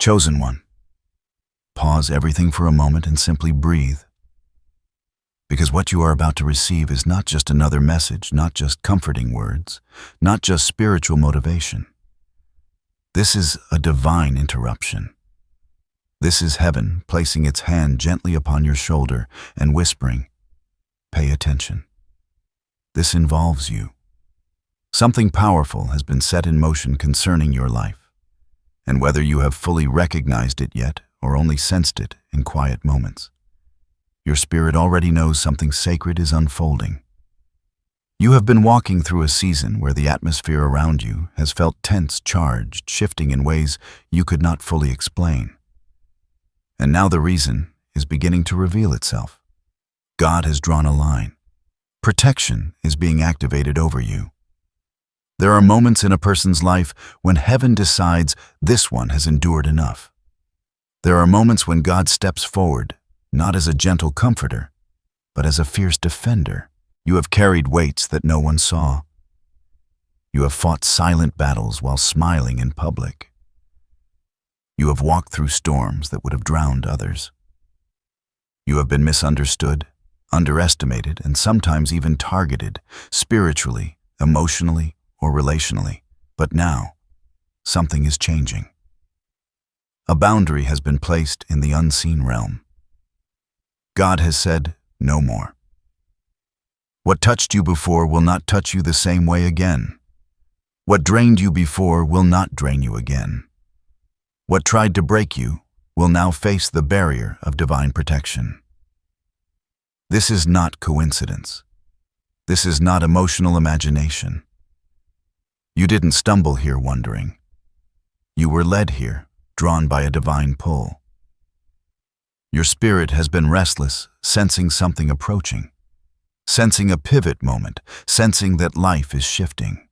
Chosen one, pause everything for a moment and simply breathe. Because what you are about to receive is not just another message, not just comforting words, not just spiritual motivation. This is a divine interruption. This is heaven placing its hand gently upon your shoulder and whispering, "Pay attention." This involves you. Something powerful has been set in motion concerning your life, and whether you have fully recognized it yet or only sensed it in quiet moments, your spirit already knows something sacred is unfolding. You have been walking through a season where the atmosphere around you has felt tense, charged, shifting in ways you could not fully explain. And now the reason is beginning to reveal itself. God has drawn a line. Protection is being activated over you. There are moments in a person's life when heaven decides this one has endured enough. There are moments when God steps forward, not as a gentle comforter, but as a fierce defender. You have carried weights that no one saw. You have fought silent battles while smiling in public. You have walked through storms that would have drowned others. You have been misunderstood, underestimated, and sometimes even targeted, spiritually, emotionally, or relationally. But now, something is changing. A boundary has been placed in the unseen realm. God has said, "No more." What touched you before will not touch you the same way again. What drained you before will not drain you again. What tried to break you will now face the barrier of divine protection. This is not coincidence. This is not emotional imagination. You didn't stumble here wondering. You were led here, drawn by a divine pull. Your spirit has been restless, sensing something approaching, sensing a pivot moment, sensing that life is shifting.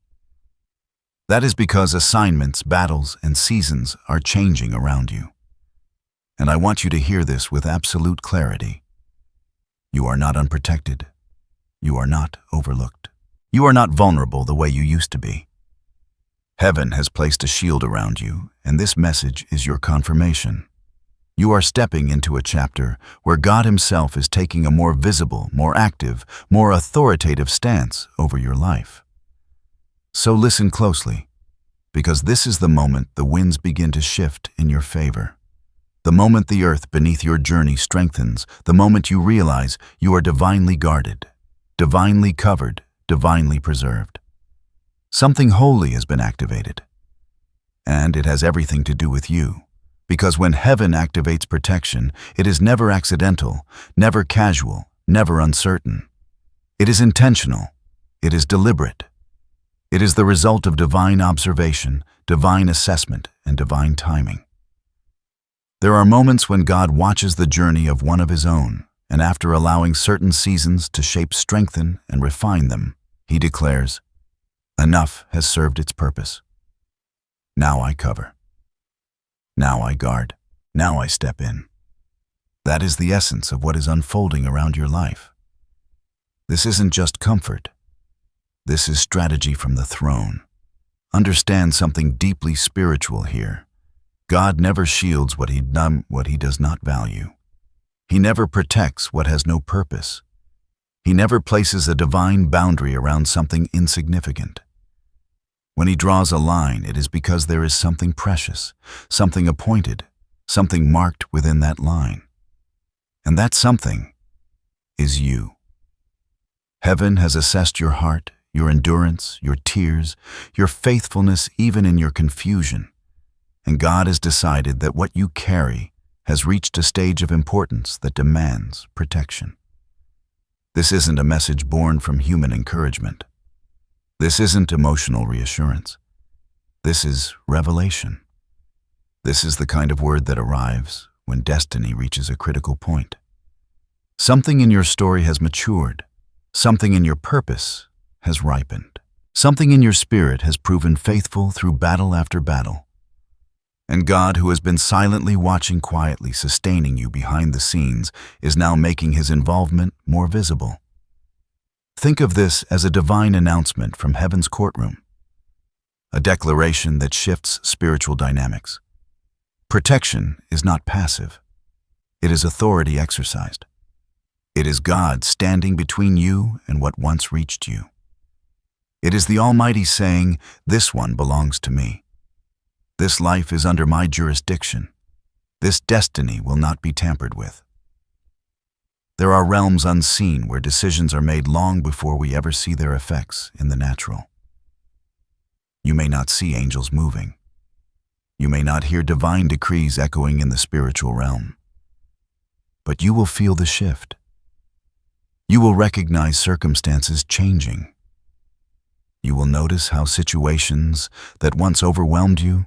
That is because assignments, battles, and seasons are changing around you. And I want you to hear this with absolute clarity. You are not unprotected. You are not overlooked. You are not vulnerable the way you used to be. Heaven has placed a shield around you, and this message is your confirmation. You are stepping into a chapter where God Himself is taking a more visible, more active, more authoritative stance over your life. So listen closely, because this is the moment the winds begin to shift in your favor. The moment the earth beneath your journey strengthens, the moment you realize you are divinely guarded, divinely covered, divinely preserved. Something holy has been activated, and it has everything to do with you. Because when heaven activates protection, it is never accidental, never casual, never uncertain. It is intentional. It is deliberate. It is the result of divine observation, divine assessment, and divine timing. There are moments when God watches the journey of one of His own, and after allowing certain seasons to shape, strengthen, and refine them, He declares, "Enough has served its purpose. Now I cover. Now I guard. Now I step in." That is the essence of what is unfolding around your life. This isn't just comfort. This is strategy from the throne. Understand something deeply spiritual here. God never shields what He does not value. He never protects what has no purpose. He never places a divine boundary around something insignificant. When He draws a line, it is because there is something precious, something appointed, something marked within that line. And that something is you. Heaven has assessed your heart, your endurance, your tears, your faithfulness even in your confusion. And God has decided that what you carry has reached a stage of importance that demands protection. This isn't a message born from human encouragement. This isn't emotional reassurance. This is revelation. This is the kind of word that arrives when destiny reaches a critical point. Something in your story has matured. Something in your purpose has ripened. Something in your spirit has proven faithful through battle after battle. And God, who has been silently watching, quietly sustaining you behind the scenes, is now making His involvement more visible. Think of this as a divine announcement from heaven's courtroom, a declaration that shifts spiritual dynamics. Protection is not passive. It is authority exercised. It is God standing between you and what once reached you. It is the Almighty saying, "This one belongs to me. This life is under my jurisdiction. This destiny will not be tampered with." There are realms unseen where decisions are made long before we ever see their effects in the natural. You may not see angels moving. You may not hear divine decrees echoing in the spiritual realm. But you will feel the shift. You will recognize circumstances changing. You will notice how situations that once overwhelmed you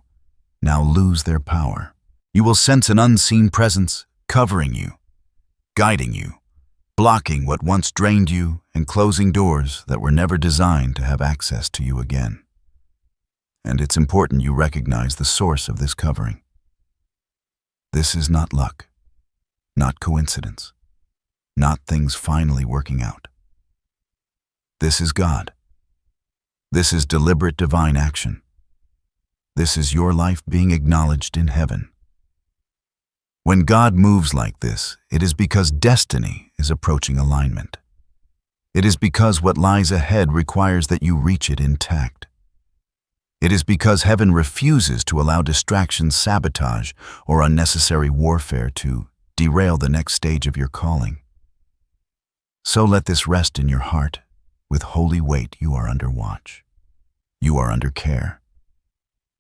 now lose their power. You will sense an unseen presence covering you, guiding you, blocking what once drained you and closing doors that were never designed to have access to you again. And it's important you recognize the source of this covering. This is not luck, not coincidence, not things finally working out. This is God. This is deliberate divine action. This is your life being acknowledged in heaven. When God moves like this, it is because destiny is approaching alignment. It is because what lies ahead requires that you reach it intact. It is because heaven refuses to allow distractions, sabotage, or unnecessary warfare to derail the next stage of your calling. So let this rest in your heart. With holy weight, you are under watch. You are under care.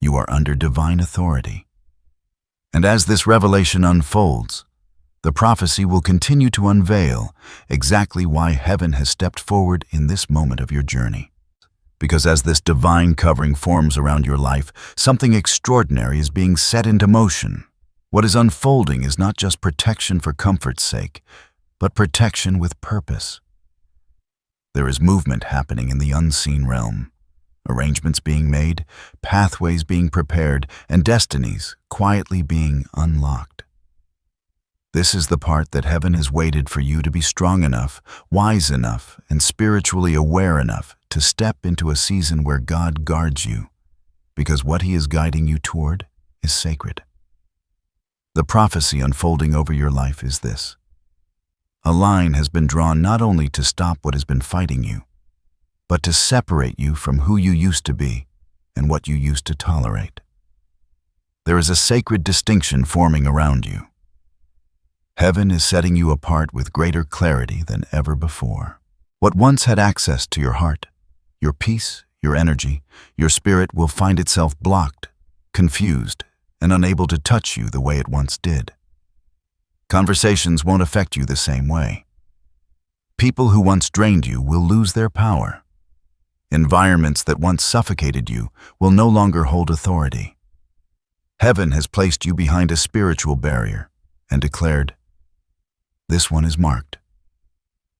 You are under divine authority. And as this revelation unfolds, the prophecy will continue to unveil exactly why heaven has stepped forward in this moment of your journey. Because as this divine covering forms around your life, something extraordinary is being set into motion. What is unfolding is not just protection for comfort's sake, but protection with purpose. There is movement happening in the unseen realm, arrangements being made, pathways being prepared, and destinies quietly being unlocked. This is the part that heaven has waited for you to be strong enough, wise enough, and spiritually aware enough to step into a season where God guards you, because what He is guiding you toward is sacred. The prophecy unfolding over your life is this: a line has been drawn not only to stop what has been fighting you, but to separate you from who you used to be and what you used to tolerate. There is a sacred distinction forming around you. Heaven is setting you apart with greater clarity than ever before. What once had access to your heart, your peace, your energy, your spirit will find itself blocked, confused, and unable to touch you the way it once did. Conversations won't affect you the same way. People who once drained you will lose their power. Environments that once suffocated you will no longer hold authority. Heaven has placed you behind a spiritual barrier and declared, "This one is marked.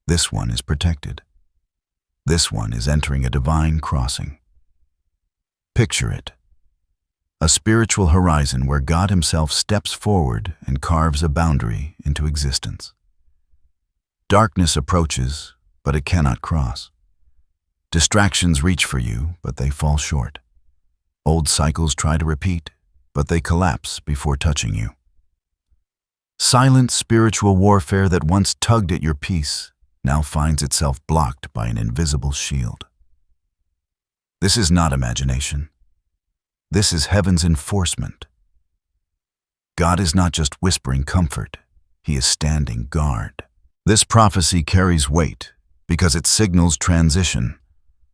This one is protected. This one is entering a divine crossing." Picture it: a spiritual horizon where God Himself steps forward and carves a boundary into existence. Darkness approaches, but it cannot cross. Distractions reach for you, but they fall short. Old cycles try to repeat, but they collapse before touching you. Silent spiritual warfare that once tugged at your peace now finds itself blocked by an invisible shield. This is not imagination. This is heaven's enforcement. God is not just whispering comfort, He is standing guard. This prophecy carries weight because it signals transition.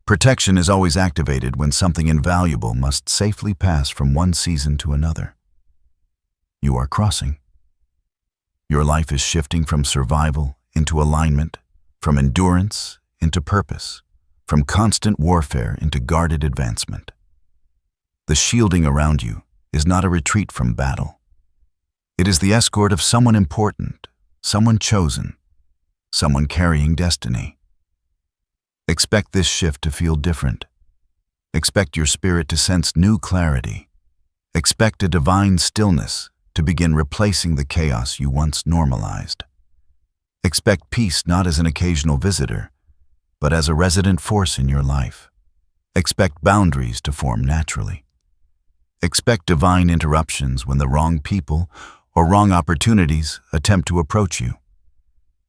Protection is always activated when something invaluable must safely pass from one season to another. You are crossing. Your life is shifting from survival into alignment, from endurance into purpose, from constant warfare into guarded advancement. The shielding around you is not a retreat from battle. It is the escort of someone important, someone chosen, someone carrying destiny. Expect this shift to feel different. Expect your spirit to sense new clarity. Expect a divine stillness to begin replacing the chaos you once normalized. Expect peace not as an occasional visitor, but as a resident force in your life. Expect boundaries to form naturally. Expect divine interruptions when the wrong people or wrong opportunities attempt to approach you.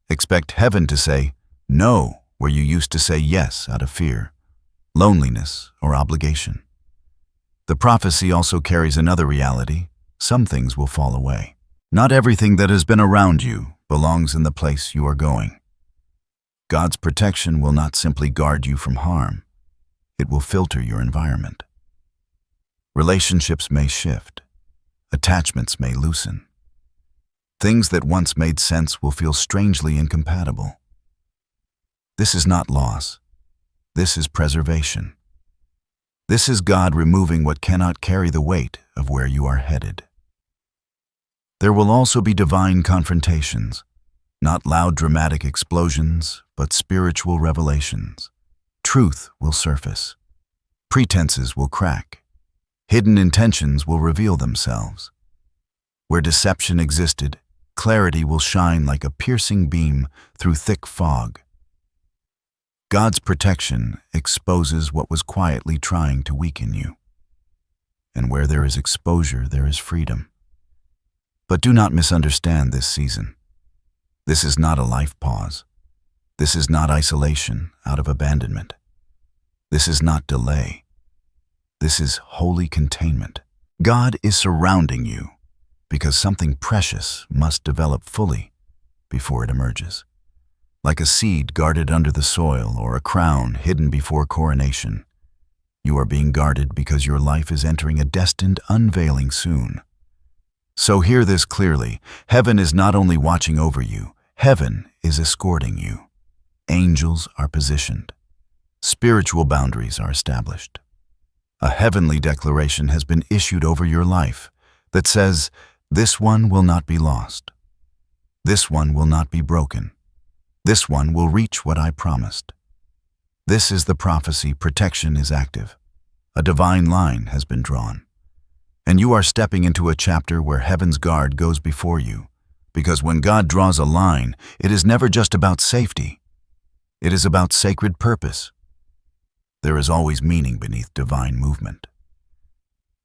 Expect heaven to say no where you used to say yes out of fear, loneliness, or obligation. The prophecy also carries another reality. Some things will fall away. Not everything that has been around you belongs in the place you are going. God's protection will not simply guard you from harm. It will filter your environment. Relationships may shift. Attachments may loosen. Things that once made sense will feel strangely incompatible. This is not loss. This is preservation. This is God removing what cannot carry the weight of where you are headed. There will also be divine confrontations, not loud dramatic explosions, but spiritual revelations. Truth will surface. Pretenses will crack. Hidden intentions will reveal themselves. Where deception existed, clarity will shine like a piercing beam through thick fog. God's protection exposes what was quietly trying to weaken you. And where there is exposure, there is freedom. But do not misunderstand this season. This is not a life pause. This is not isolation out of abandonment. This is not delay. This is holy containment. God is surrounding you because something precious must develop fully before it emerges. Like a seed guarded under the soil or a crown hidden before coronation, you are being guarded because your life is entering a destined unveiling soon. So hear this clearly. Heaven is not only watching over you, heaven is escorting you. Angels are positioned. Spiritual boundaries are established. A heavenly declaration has been issued over your life that says, this one will not be lost. This one will not be broken. This one will reach what I promised. This is the prophecy. Protection is active. A divine line has been drawn. And you are stepping into a chapter where heaven's guard goes before you. Because when God draws a line, it is never just about safety. It is about sacred purpose. There is always meaning beneath divine movement.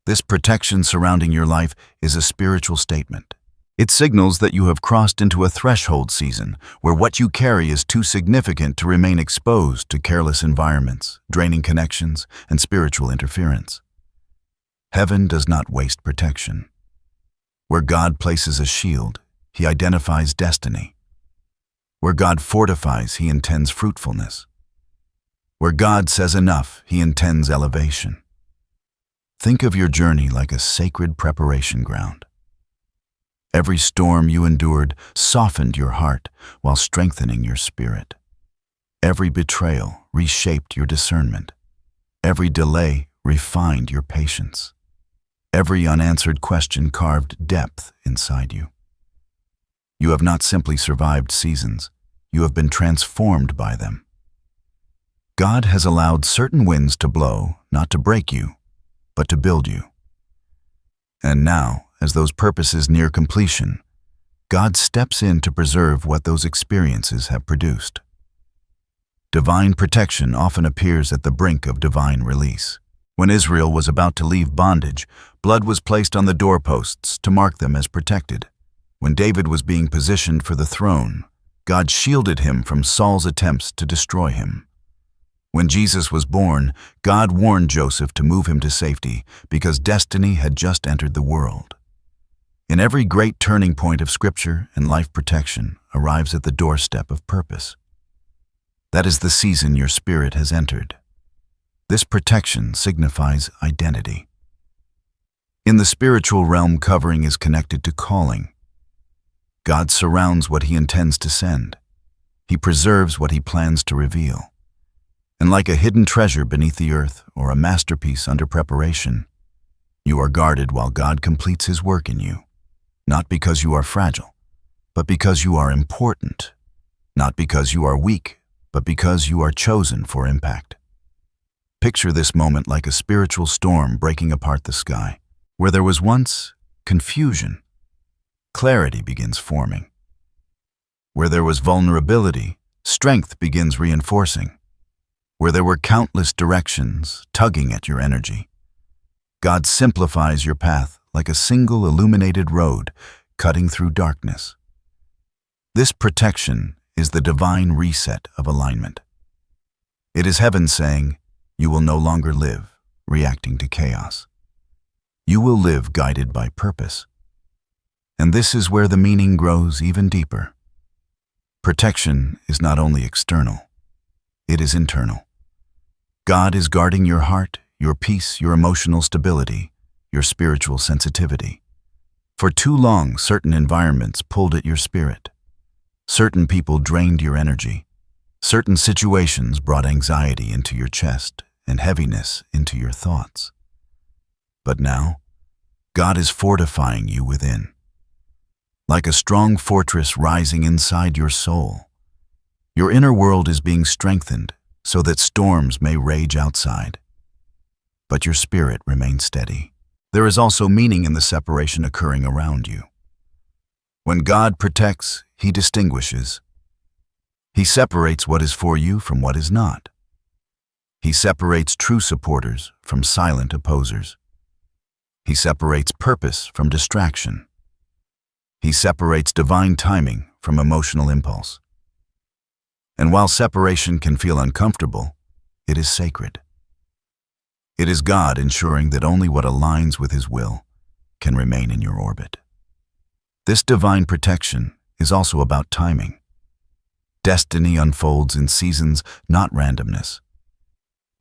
This protection surrounding your life is a spiritual statement. It signals that you have crossed into a threshold season where what you carry is too significant to remain exposed to careless environments, draining connections, and spiritual interference. Heaven does not waste protection. Where God places a shield, He identifies destiny. Where God fortifies, He intends fruitfulness. Where God says enough, He intends elevation. Think of your journey like a sacred preparation ground. Every storm you endured softened your heart while strengthening your spirit. Every betrayal reshaped your discernment. Every delay refined your patience. Every unanswered question carved depth inside you. You have not simply survived seasons, you have been transformed by them. God has allowed certain winds to blow, not to break you, but to build you. And now, as those purposes near completion, God steps in to preserve what those experiences have produced. Divine protection often appears at the brink of divine release. When Israel was about to leave bondage, blood was placed on the doorposts to mark them as protected. When David was being positioned for the throne, God shielded him from Saul's attempts to destroy him. When Jesus was born, God warned Joseph to move him to safety because destiny had just entered the world. In every great turning point of Scripture and life protection arrives at the doorstep of purpose. That is the season your spirit has entered. This protection signifies identity. In the spiritual realm, covering is connected to calling. God surrounds what He intends to send. He preserves what He plans to reveal. And like a hidden treasure beneath the earth or a masterpiece under preparation, you are guarded while God completes His work in you. Not because you are fragile, but because you are important. Not because you are weak, but because you are chosen for impact. Picture this moment like a spiritual storm breaking apart the sky. Where there was once confusion, clarity begins forming. Where there was vulnerability, strength begins reinforcing. Where there were countless directions tugging at your energy, God simplifies your path like a single illuminated road cutting through darkness. This protection is the divine reset of alignment. It is heaven saying, you will no longer live reacting to chaos. You will live guided by purpose. And this is where the meaning grows even deeper. Protection is not only external, it is internal. God is guarding your heart, your peace, your emotional stability, your spiritual sensitivity. For too long, certain environments pulled at your spirit. Certain people drained your energy. Certain situations brought anxiety into your chest and heaviness into your thoughts. But now, God is fortifying you within. Like a strong fortress rising inside your soul, your inner world is being strengthened so that storms may rage outside. But your spirit remains steady. There is also meaning in the separation occurring around you. When God protects, He distinguishes. He separates what is for you from what is not. He separates true supporters from silent opposers. He separates purpose from distraction. He separates divine timing from emotional impulse. And while separation can feel uncomfortable, it is sacred. It is God ensuring that only what aligns with His will can remain in your orbit. This divine protection is also about timing. Destiny unfolds in seasons, not randomness.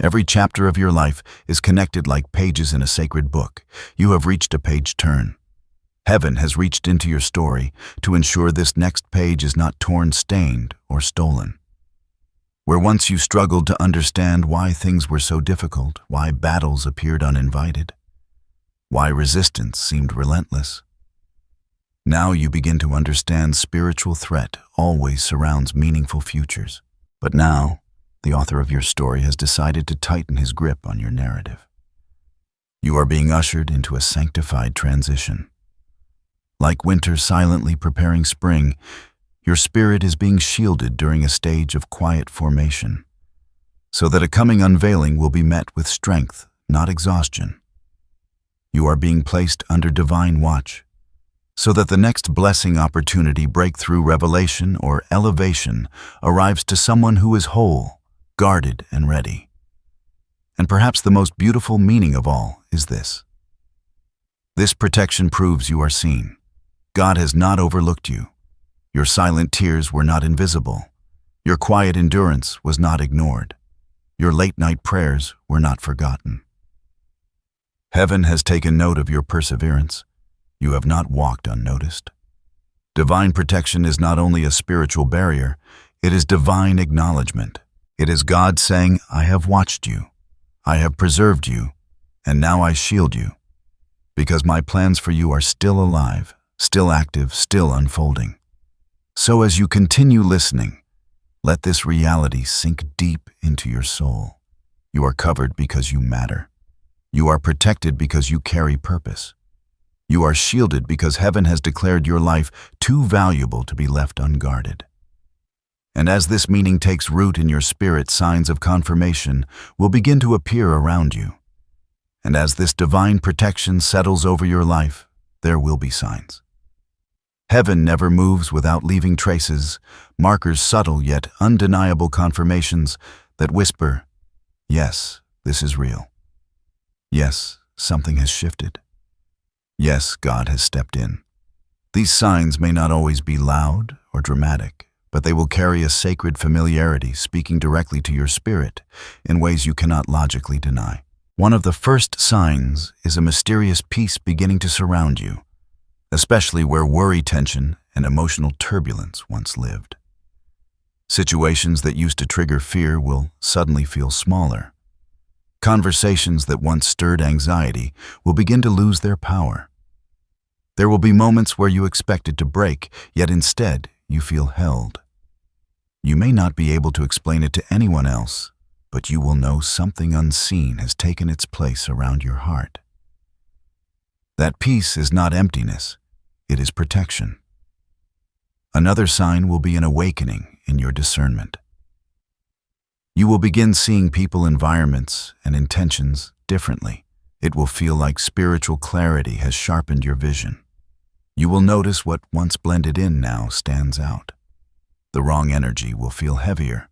Every chapter of your life is connected like pages in a sacred book. You have reached a page turn. Heaven has reached into your story to ensure this next page is not torn, stained, or stolen. Where once you struggled to understand why things were so difficult, why battles appeared uninvited, why resistance seemed relentless, now you begin to understand spiritual threat always surrounds meaningful futures. But now, the author of your story has decided to tighten his grip on your narrative. You are being ushered into a sanctified transition. Like winter silently preparing spring, your spirit is being shielded during a stage of quiet formation, so that a coming unveiling will be met with strength, not exhaustion. You are being placed under divine watch, so that the next blessing, opportunity, breakthrough, revelation, or elevation arrives to someone who is whole, guarded, and ready. And perhaps the most beautiful meaning of all is this. This protection proves you are seen. God has not overlooked you. Your silent tears were not invisible. Your quiet endurance was not ignored. Your late-night prayers were not forgotten. Heaven has taken note of your perseverance. You have not walked unnoticed. Divine protection is not only a spiritual barrier, it is divine acknowledgement. It is God saying, I have watched you, I have preserved you, and now I shield you, because my plans for you are still alive, still active, still unfolding. So as you continue listening, let this reality sink deep into your soul. You are covered because you matter. You are protected because you carry purpose. You are shielded because heaven has declared your life too valuable to be left unguarded. And as this meaning takes root in your spirit, signs of confirmation will begin to appear around you. And as this divine protection settles over your life, there will be signs. Heaven never moves without leaving traces, markers, subtle yet undeniable confirmations that whisper, yes, this is real. Yes, something has shifted. Yes, God has stepped in. These signs may not always be loud or dramatic, but they will carry a sacred familiarity speaking directly to your spirit in ways you cannot logically deny. One of the first signs is a mysterious peace beginning to surround you, especially where worry, tension, and emotional turbulence once lived. Situations that used to trigger fear will suddenly feel smaller. Conversations that once stirred anxiety will begin to lose their power. There will be moments where you expect it to break, yet instead you feel held. You may not be able to explain it to anyone else, but you will know something unseen has taken its place around your heart. That peace is not emptiness, it is protection. Another sign will be an awakening in your discernment. You will begin seeing people, environments, and intentions differently. It will feel like spiritual clarity has sharpened your vision. You will notice what once blended in now stands out. The wrong energy will feel heavier.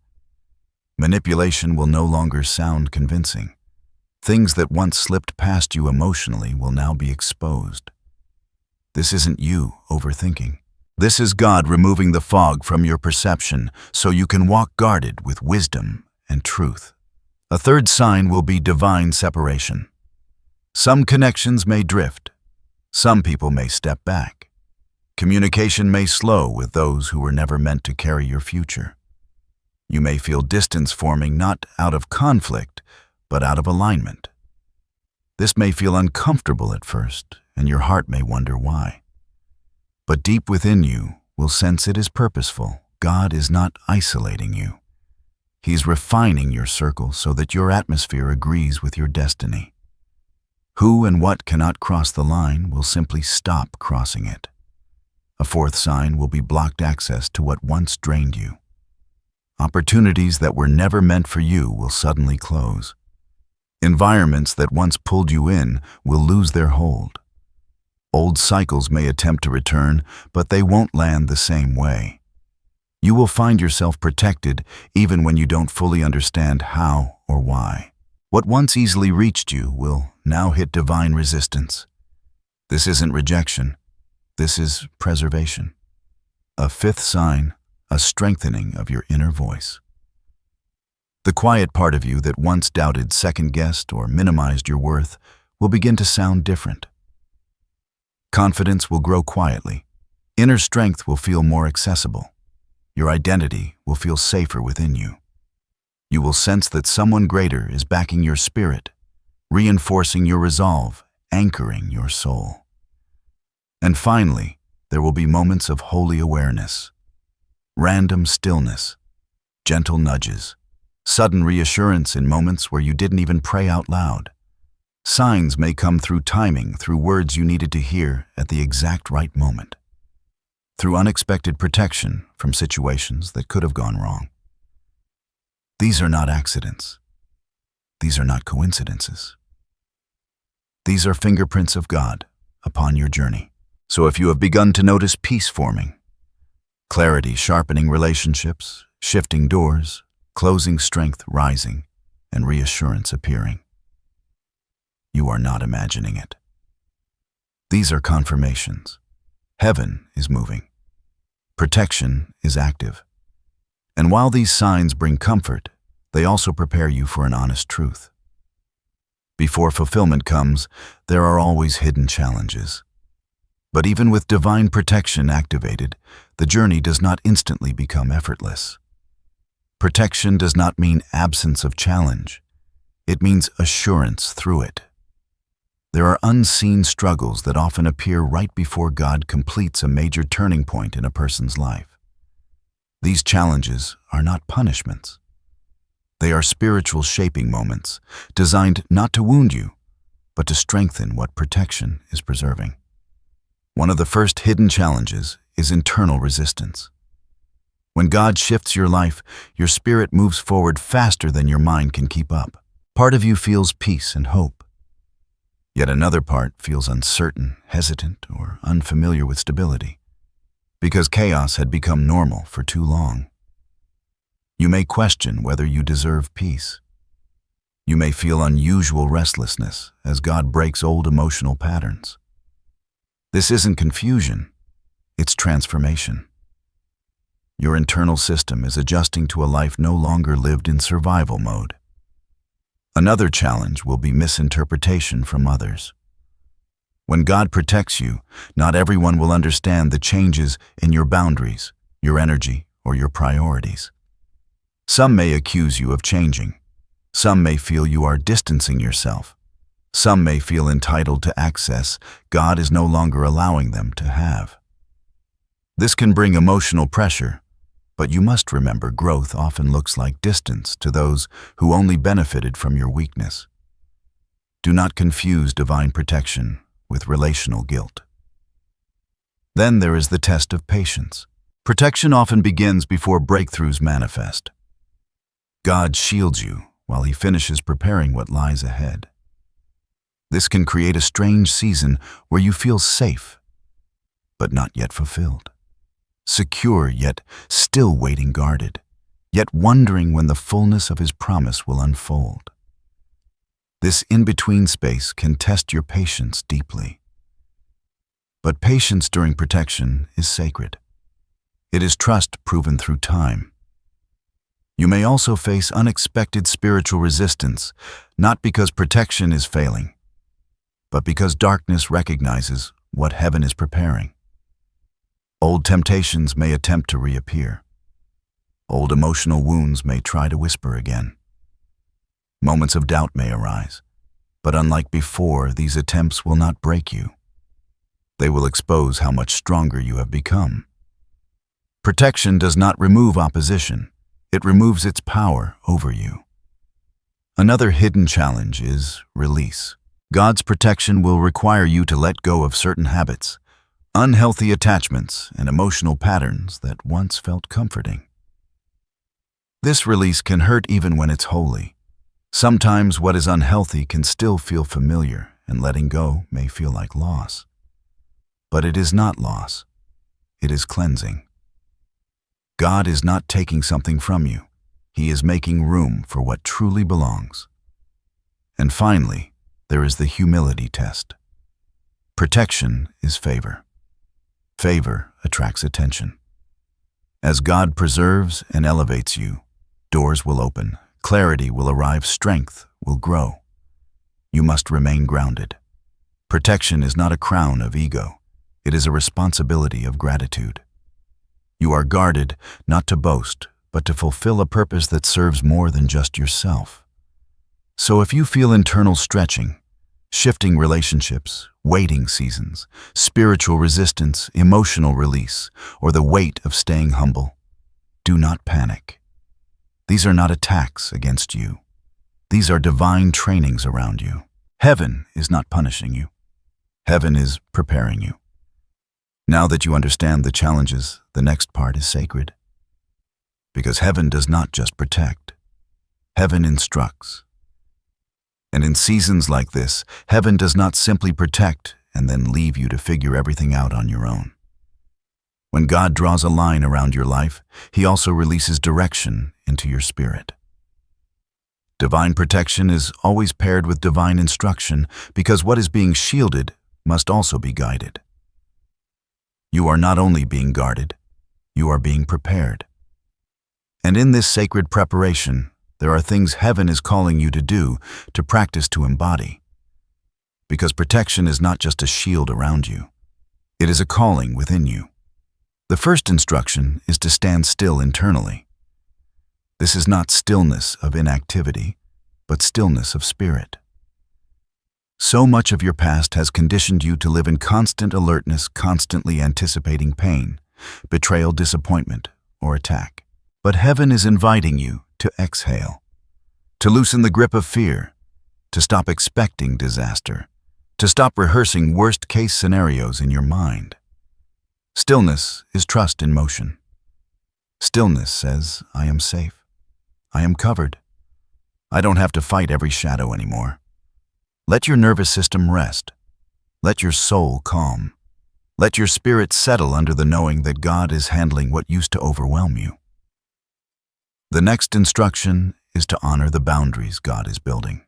Manipulation will no longer sound convincing. Things that once slipped past you emotionally will now be exposed. This isn't you overthinking. This is God removing the fog from your perception so you can walk guarded with wisdom and truth. A third sign will be divine separation. Some connections may drift. Some people may step back. Communication may slow with those who were never meant to carry your future. You may feel distance forming not out of conflict, but out of alignment. This may feel uncomfortable at first, and your heart may wonder why. But deep within you will sense it is purposeful. God is not isolating you. He's refining your circle so that your atmosphere agrees with your destiny. Who and what cannot cross the line will simply stop crossing it. A fourth sign will be blocked access to what once drained you. Opportunities that were never meant for you will suddenly close. Environments that once pulled you in will lose their hold. Old cycles may attempt to return, but they won't land the same way. You will find yourself protected even when you don't fully understand how or why. What once easily reached you will now hit divine resistance. This isn't rejection. This is preservation. A fifth sign, a strengthening of your inner voice. The quiet part of you that once doubted, second-guessed, or minimized your worth will begin to sound different. Confidence will grow quietly. Inner strength will feel more accessible. Your identity will feel safer within you. You will sense that someone greater is backing your spirit, reinforcing your resolve, anchoring your soul. And finally, there will be moments of holy awareness. Random stillness, gentle nudges, sudden reassurance in moments where you didn't even pray out loud. Signs may come through timing, through words you needed to hear at the exact right moment, through unexpected protection from situations that could have gone wrong. These are not accidents. These are not coincidences. These are fingerprints of God upon your journey. So if you have begun to notice peace forming, clarity sharpening relationships, shifting doors, closing strength rising, and reassurance appearing, you are not imagining it. These are confirmations. Heaven is moving. Protection is active. And while these signs bring comfort, they also prepare you for an honest truth. Before fulfillment comes, there are always hidden challenges. But even with divine protection activated, the journey does not instantly become effortless. Protection does not mean absence of challenge. It means assurance through it. There are unseen struggles that often appear right before God completes a major turning point in a person's life. These challenges are not punishments. They are spiritual shaping moments, designed not to wound you, but to strengthen what protection is preserving. One of the first hidden challenges is internal resistance. When God shifts your life, your spirit moves forward faster than your mind can keep up. Part of you feels peace and hope. Yet another part feels uncertain, hesitant, or unfamiliar with stability, because chaos had become normal for too long. You may question whether you deserve peace. You may feel unusual restlessness as God breaks old emotional patterns. This isn't confusion, it's transformation. Your internal system is adjusting to a life no longer lived in survival mode. Another challenge will be misinterpretation from others. When God protects you, not everyone will understand the changes in your boundaries, your energy, or your priorities. Some may accuse you of changing. Some may feel you are distancing yourself. Some may feel entitled to access God is no longer allowing them to have. This can bring emotional pressure, but you must remember growth often looks like distance to those who only benefited from your weakness. Do not confuse divine protection with relational guilt. Then there is the test of patience. Protection often begins before breakthroughs manifest. God shields you while He finishes preparing what lies ahead. This can create a strange season where you feel safe, but not yet fulfilled. Secure, yet still waiting guarded, yet wondering when the fullness of His promise will unfold. This in-between space can test your patience deeply. But patience during protection is sacred. It is trust proven through time. You may also face unexpected spiritual resistance, not because protection is failing, but because darkness recognizes what heaven is preparing. Old temptations may attempt to reappear. Old emotional wounds may try to whisper again. Moments of doubt may arise, but unlike before, these attempts will not break you. They will expose how much stronger you have become. Protection does not remove opposition. It removes its power over you. Another hidden challenge is release. God's protection will require you to let go of certain habits, unhealthy attachments, and emotional patterns that once felt comforting. This release can hurt even when it's holy. Sometimes what is unhealthy can still feel familiar, and letting go may feel like loss. But it is not loss. It is cleansing. God is not taking something from you. He is making room for what truly belongs. And finally, there is the humility test. Protection is favor. Favor attracts attention. As God preserves and elevates you, doors will open, clarity will arrive, strength will grow. You must remain grounded. Protection is not a crown of ego. It is a responsibility of gratitude. You are guarded not to boast, but to fulfill a purpose that serves more than just yourself. So if you feel internal stretching, shifting relationships, waiting seasons, spiritual resistance, emotional release, or the weight of staying humble, do not panic. These are not attacks against you. These are divine trainings around you. Heaven is not punishing you. Heaven is preparing you. Now that you understand the challenges, the next part is sacred. Because heaven does not just protect. Heaven instructs. And in seasons like this, heaven does not simply protect and then leave you to figure everything out on your own. When God draws a line around your life, He also releases direction into your spirit. Divine protection is always paired with divine instruction because what is being shielded must also be guided. You are not only being guarded, you are being prepared. And in this sacred preparation, there are things heaven is calling you to do, to practice, to embody. Because protection is not just a shield around you. It is a calling within you. The first instruction is to stand still internally. This is not stillness of inactivity, but stillness of spirit. So much of your past has conditioned you to live in constant alertness, constantly anticipating pain, betrayal, disappointment, or attack. But heaven is inviting you to exhale, to loosen the grip of fear, to stop expecting disaster, to stop rehearsing worst-case scenarios in your mind. Stillness is trust in motion. Stillness says, I am safe. I am covered. I don't have to fight every shadow anymore. Let your nervous system rest. Let your soul calm. Let your spirit settle under the knowing that God is handling what used to overwhelm you. The next instruction is to honor the boundaries God is building.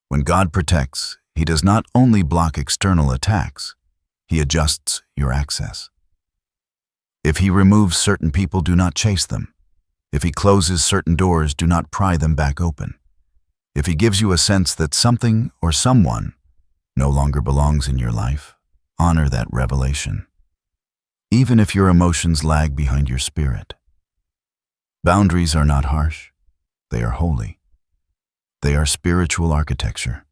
When God protects, He does not only block external attacks, He adjusts your access. If He removes certain people, do not chase them. If He closes certain doors, do not pry them back open. If He gives you a sense that something or someone no longer belongs in your life, honor that revelation, even if your emotions lag behind your spirit. Boundaries are not harsh. They are holy. They are spiritual architecture.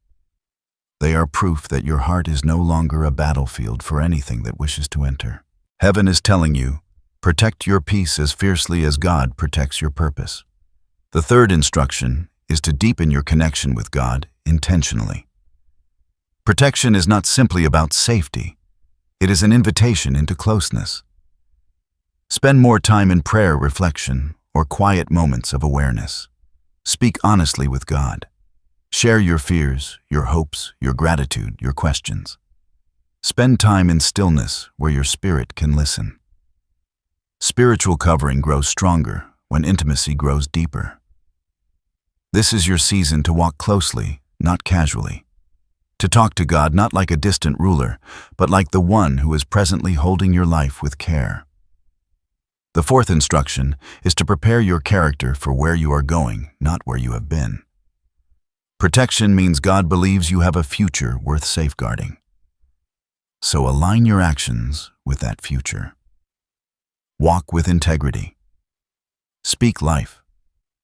They are proof that your heart is no longer a battlefield for anything that wishes to enter. Heaven is telling you, protect your peace as fiercely as God protects your purpose. The third instruction is to deepen your connection with God intentionally. Protection is not simply about safety. It is an invitation into closeness. Spend more time in prayer, reflection, or quiet moments of awareness. Speak honestly with God. Share your fears, your hopes, your gratitude, your questions. Spend time in stillness where your spirit can listen. Spiritual covering grows stronger when intimacy grows deeper. This is your season to walk closely, not casually. To talk to God not like a distant ruler, but like the one who is presently holding your life with care. The fourth instruction is to prepare your character for where you are going, not where you have been. Protection means God believes you have a future worth safeguarding. So align your actions with that future. Walk with integrity. Speak life.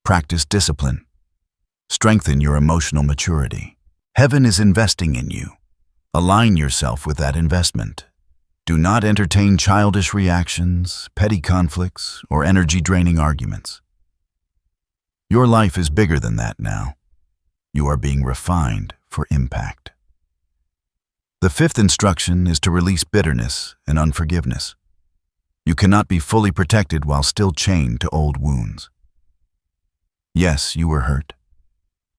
Practice discipline. Strengthen your emotional maturity. Heaven is investing in you. Align yourself with that investment. Do not entertain childish reactions, petty conflicts, or energy-draining arguments. Your life is bigger than that now. You are being refined for impact. The fifth instruction is to release bitterness and unforgiveness. You cannot be fully protected while still chained to old wounds. Yes, you were hurt.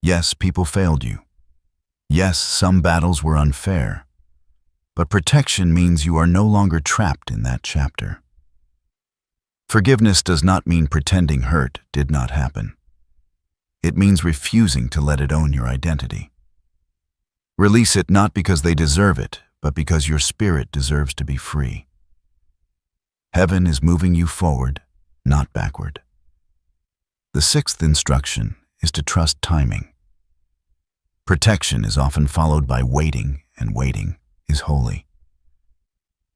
Yes, people failed you. Yes, some battles were unfair. But protection means you are no longer trapped in that chapter. Forgiveness does not mean pretending hurt did not happen. It means refusing to let it own your identity. Release it not because they deserve it, but because your spirit deserves to be free. Heaven is moving you forward, not backward. The sixth instruction is to trust timing. Protection is often followed by waiting, and waiting is holy.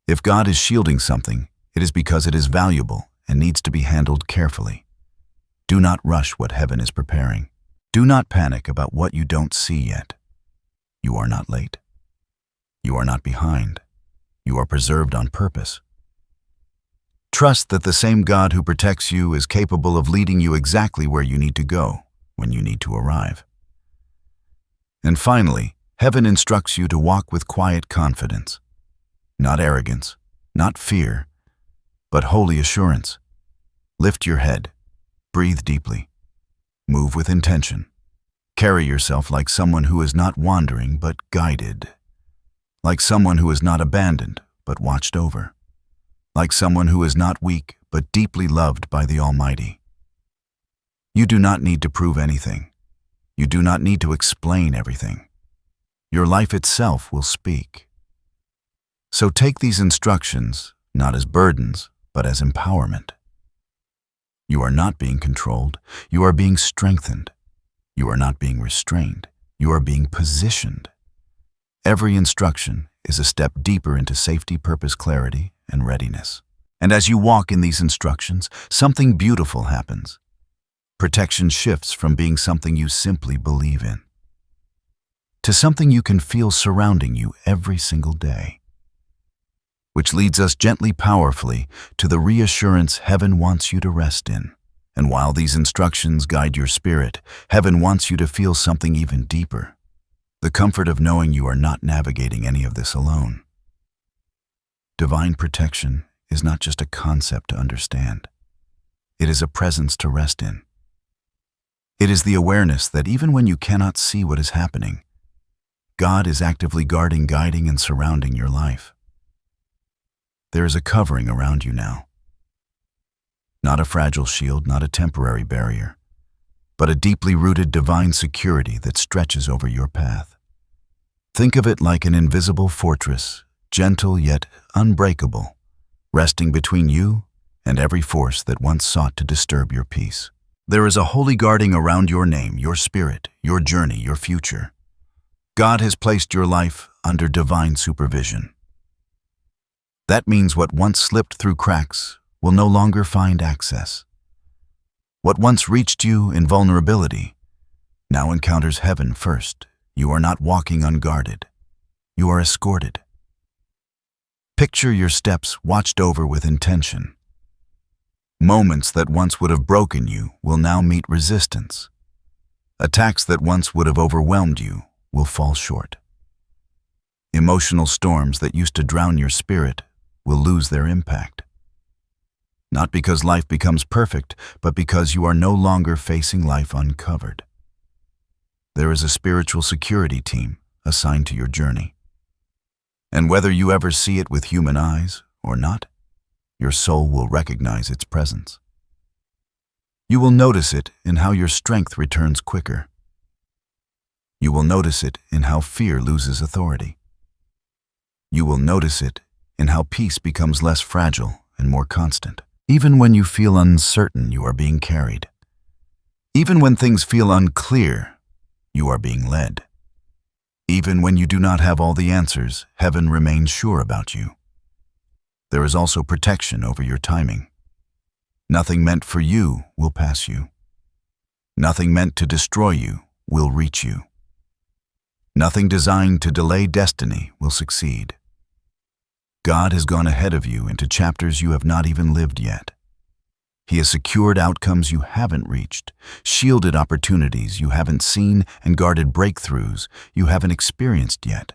If God is shielding something, it is because it is valuable and needs to be handled carefully. Do not rush what heaven is preparing. Do not panic about what you don't see yet. You are not late. You are not behind. You are preserved on purpose. Trust that the same God who protects you is capable of leading you exactly where you need to go when you need to arrive. And finally, heaven instructs you to walk with quiet confidence, not arrogance, not fear, but holy assurance. Lift your head, breathe deeply, move with intention. Carry yourself like someone who is not wandering but guided, like someone who is not abandoned but watched over, like someone who is not weak but deeply loved by the Almighty. You do not need to prove anything. You do not need to explain everything. Your life itself will speak. So take these instructions not as burdens, but as empowerment. You are not being controlled. You are being strengthened. You are not being restrained. You are being positioned. Every instruction is a step deeper into safety, purpose, clarity, and readiness. And as you walk in these instructions, something beautiful happens. Protection shifts from being something you simply believe in to something you can feel surrounding you every single day. Which leads us gently, powerfully to the reassurance heaven wants you to rest in. And while these instructions guide your spirit, heaven wants you to feel something even deeper. The comfort of knowing you are not navigating any of this alone. Divine protection is not just a concept to understand. It is a presence to rest in. It is the awareness that even when you cannot see what is happening, God is actively guarding, guiding, and surrounding your life. There is a covering around you now. Not a fragile shield, not a temporary barrier, but a deeply rooted divine security that stretches over your path. Think of it like an invisible fortress, gentle yet unbreakable, resting between you and every force that once sought to disturb your peace. There is a holy guarding around your name, your spirit, your journey, your future. God has placed your life under divine supervision. That means what once slipped through cracks will no longer find access. What once reached you in vulnerability now encounters heaven first. You are not walking unguarded. You are escorted. Picture your steps watched over with intention. Moments that once would have broken you will now meet resistance. Attacks that once would have overwhelmed you will fall short. Emotional storms that used to drown your spirit will lose their impact. Not because life becomes perfect, but because you are no longer facing life uncovered. there is a spiritual security team assigned to your journey. And whether you ever see it with human eyes or not, your soul will recognize its presence. You will notice it in how your strength returns quicker. You will notice it in how fear loses authority. You will notice it in how peace becomes less fragile and more constant. Even when you feel uncertain, you are being carried. Even when things feel unclear, you are being led. Even when you do not have all the answers, heaven remains sure about you. There is also protection over your timing. Nothing meant for you will pass you. Nothing meant to destroy you will reach you. Nothing designed to delay destiny will succeed. God has gone ahead of you into chapters you have not even lived yet. He has secured outcomes you haven't reached, shielded opportunities you haven't seen, and guarded breakthroughs you haven't experienced yet.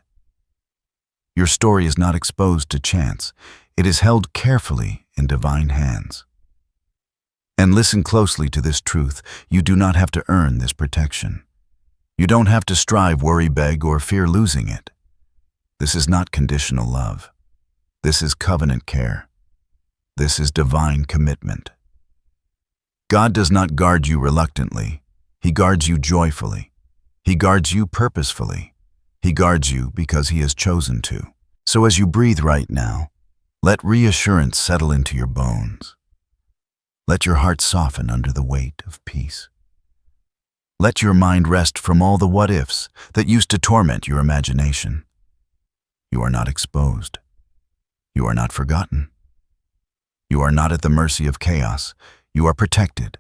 Your story is not exposed to chance. It is held carefully in divine hands. And listen closely to this truth: you do not have to earn this protection. You don't have to strive, worry, beg, or fear losing it. This is not conditional love. This is covenant care. This is divine commitment. God does not guard you reluctantly. He guards you joyfully. He guards you purposefully. He guards you because He has chosen to. So as you breathe right now, let reassurance settle into your bones. Let your heart soften under the weight of peace. Let your mind rest from all the what-ifs that used to torment your imagination. You are not exposed. You are not forgotten. You are not at the mercy of chaos. You are protected.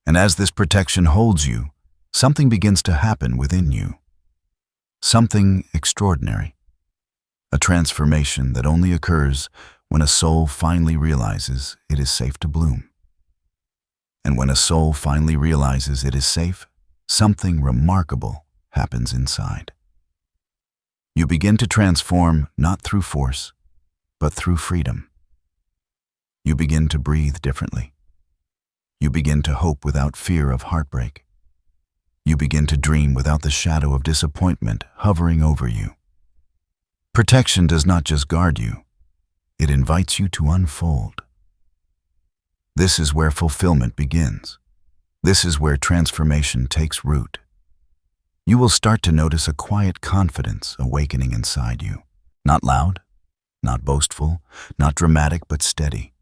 And as this protection holds you, something begins to happen within you. Something extraordinary. A transformation that only occurs when a soul finally realizes it is safe to bloom. And when a soul finally realizes it is safe, something remarkable happens inside. You begin to transform not through force, but through freedom. You begin to breathe differently. You begin to hope without fear of heartbreak. You begin to dream without the shadow of disappointment hovering over you. Protection does not just guard you, it invites you to unfold. This is where fulfillment begins. This is where transformation takes root. You will start to notice a quiet confidence awakening inside you. Not loud, not boastful, not dramatic, but steady.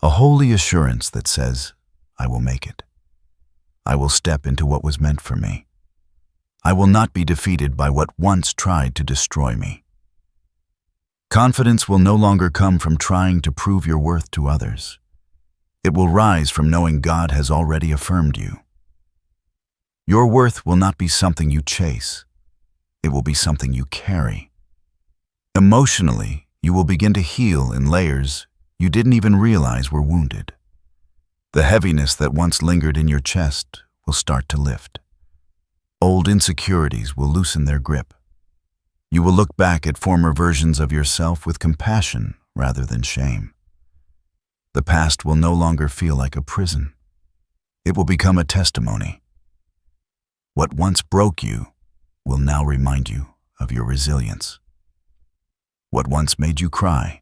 A holy assurance that says, I will make it. I will step into what was meant for me. I will not be defeated by what once tried to destroy me. Confidence will no longer come from trying to prove your worth to others. It will rise from knowing God has already affirmed you. Your worth will not be something you chase. It will be something you carry. Emotionally, you will begin to heal in layers you didn't even realize were wounded. The heaviness that once lingered in your chest will start to lift. Old insecurities will loosen their grip. You will look back at former versions of yourself with compassion rather than shame. The past will no longer feel like a prison. It will become a testimony. What once broke you will now remind you of your resilience. What once made you cry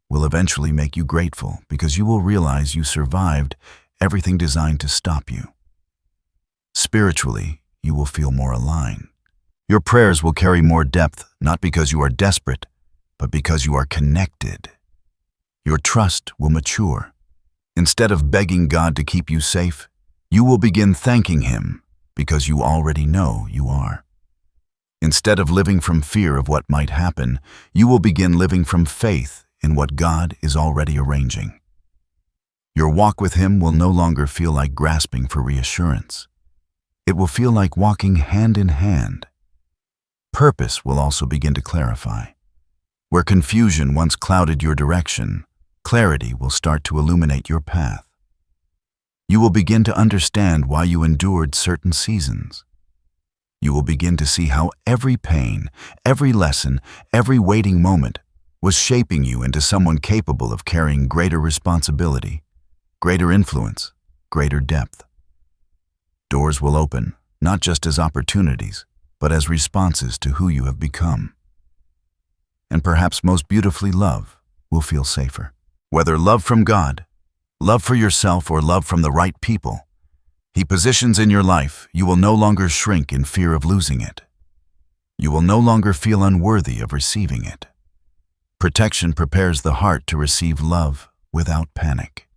will eventually make you grateful because you will realize you survived everything designed to stop you. Spiritually, you will feel more aligned. Your prayers will carry more depth, not because you are desperate, but because you are connected. Your trust will mature. Instead of begging God to keep you safe, you will begin thanking Him because you already know you are. Instead of living from fear of what might happen, you will begin living from faith in what God is already arranging. Your walk with Him will no longer feel like grasping for reassurance. It will feel like walking hand in hand. Purpose will also begin to clarify. Where confusion once clouded your direction, clarity will start to illuminate your path. You will begin to understand why you endured certain seasons. You will begin to see how every pain, every lesson, every waiting moment was shaping you into someone capable of carrying greater responsibility, greater influence, greater depth. Doors will open, not just as opportunities, but as responses to who you have become. And perhaps most beautifully, love will feel safer. Whether love from God, love for yourself, or love from the right people He positions in your life, you will no longer shrink in fear of losing it. You will no longer feel unworthy of receiving it. Protection prepares the heart to receive love without panic.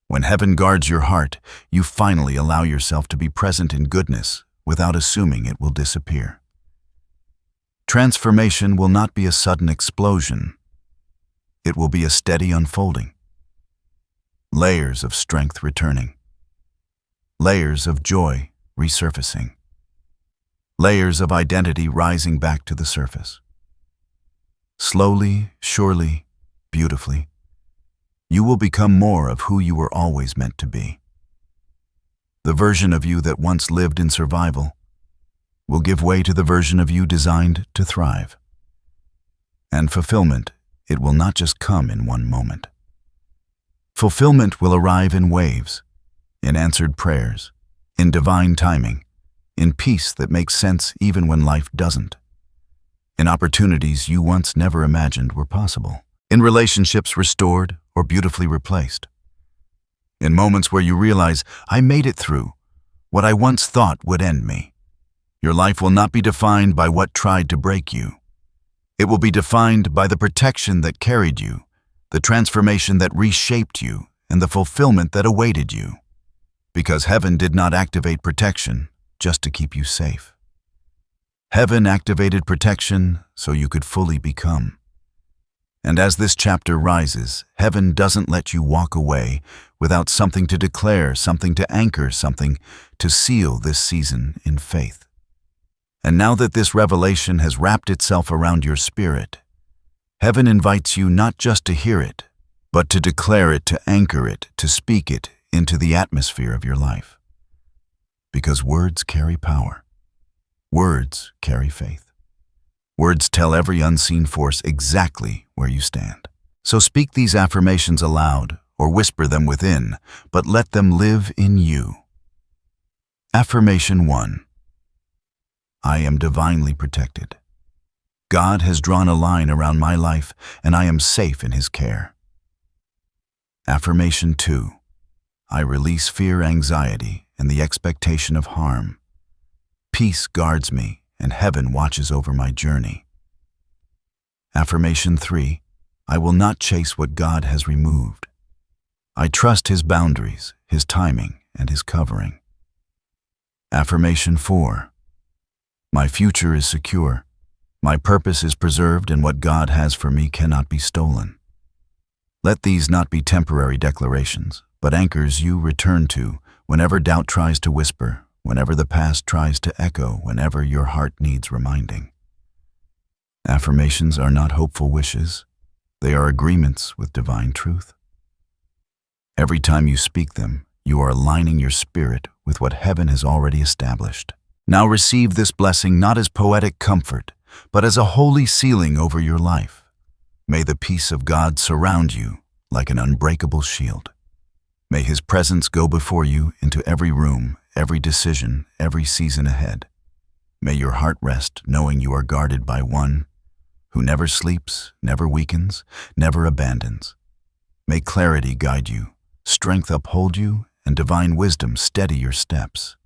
When heaven guards your heart, you finally allow yourself to be present in goodness without assuming it will disappear. Transformation will not be a sudden explosion. It will be a steady unfolding. Layers of strength returning. Layers of joy resurfacing. Layers of identity rising back to the surface. Slowly, surely, beautifully, you will become more of who you were always meant to be. The version of you that once lived in survival will give way to the version of you designed to thrive. And fulfillment, it will not just come in one moment. Fulfillment will arrive in waves, in answered prayers, in divine timing, in peace that makes sense even when life doesn't, in opportunities you once never imagined were possible, in relationships restored or beautifully replaced, in moments where you realize, I made it through what I once thought would end me. Your life will not be defined by what tried to break you. It will be defined by the protection that carried you, the transformation that reshaped you, and the fulfillment that awaited you. Because heaven did not activate protection just to keep you safe. Heaven activated protection so you could fully become. And as this chapter rises, heaven doesn't let you walk away without something to declare, something to anchor, something to seal this season in faith. And now that this revelation has wrapped itself around your spirit, heaven invites you not just to hear it, but to declare it, to anchor it, to speak it into the atmosphere of your life. Because words carry power. Words carry faith. Words tell every unseen force exactly where you stand. So speak these affirmations aloud or whisper them within, but let them live in you. Affirmation 1. I am divinely protected. God has drawn a line around my life, and I am safe in His care. Affirmation 2. I release fear, anxiety, and the expectation of harm. Peace guards me, and heaven watches over my journey. Affirmation 3. I will not chase what God has removed. I trust His boundaries, His timing, and His covering. Affirmation 4. My future is secure. My purpose is preserved, and what God has for me cannot be stolen. Let these not be temporary declarations, but anchors you return to whenever doubt tries to whisper, whenever the past tries to echo, whenever your heart needs reminding. Affirmations are not hopeful wishes. They are agreements with divine truth. Every time you speak them, you are aligning your spirit with what heaven has already established. Now receive this blessing not as poetic comfort, but as a holy sealing over your life. May the peace of God surround you like an unbreakable shield. May His presence go before you into every room, every decision, every season ahead. May your heart rest knowing you are guarded by one who never sleeps, never weakens, never abandons. May clarity guide you, strength uphold you, and divine wisdom steady your steps.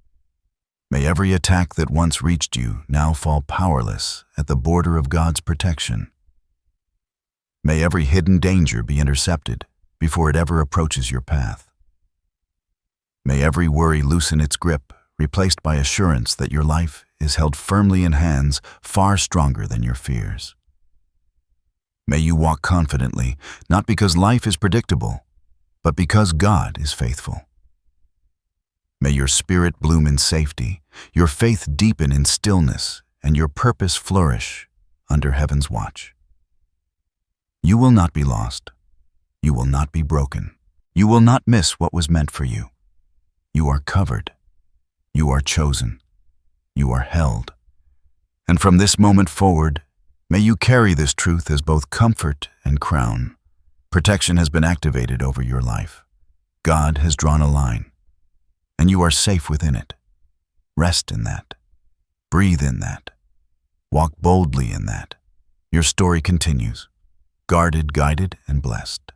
May every attack that once reached you now fall powerless at the border of God's protection. May every hidden danger be intercepted before it ever approaches your path. May every worry loosen its grip, replaced by assurance that your life is held firmly in hands far stronger than your fears. May you walk confidently, not because life is predictable, but because God is faithful. May your spirit bloom in safety, your faith deepen in stillness, and your purpose flourish under heaven's watch. You will not be lost. You will not be broken. You will not miss what was meant for you. You are covered. You are chosen. You are held. And from this moment forward, may you carry this truth as both comfort and crown. Protection has been activated over your life. God has drawn a line, and you are safe within it. Rest in that. Breathe in that. Walk boldly in that. Your story continues, guarded, guided, and blessed.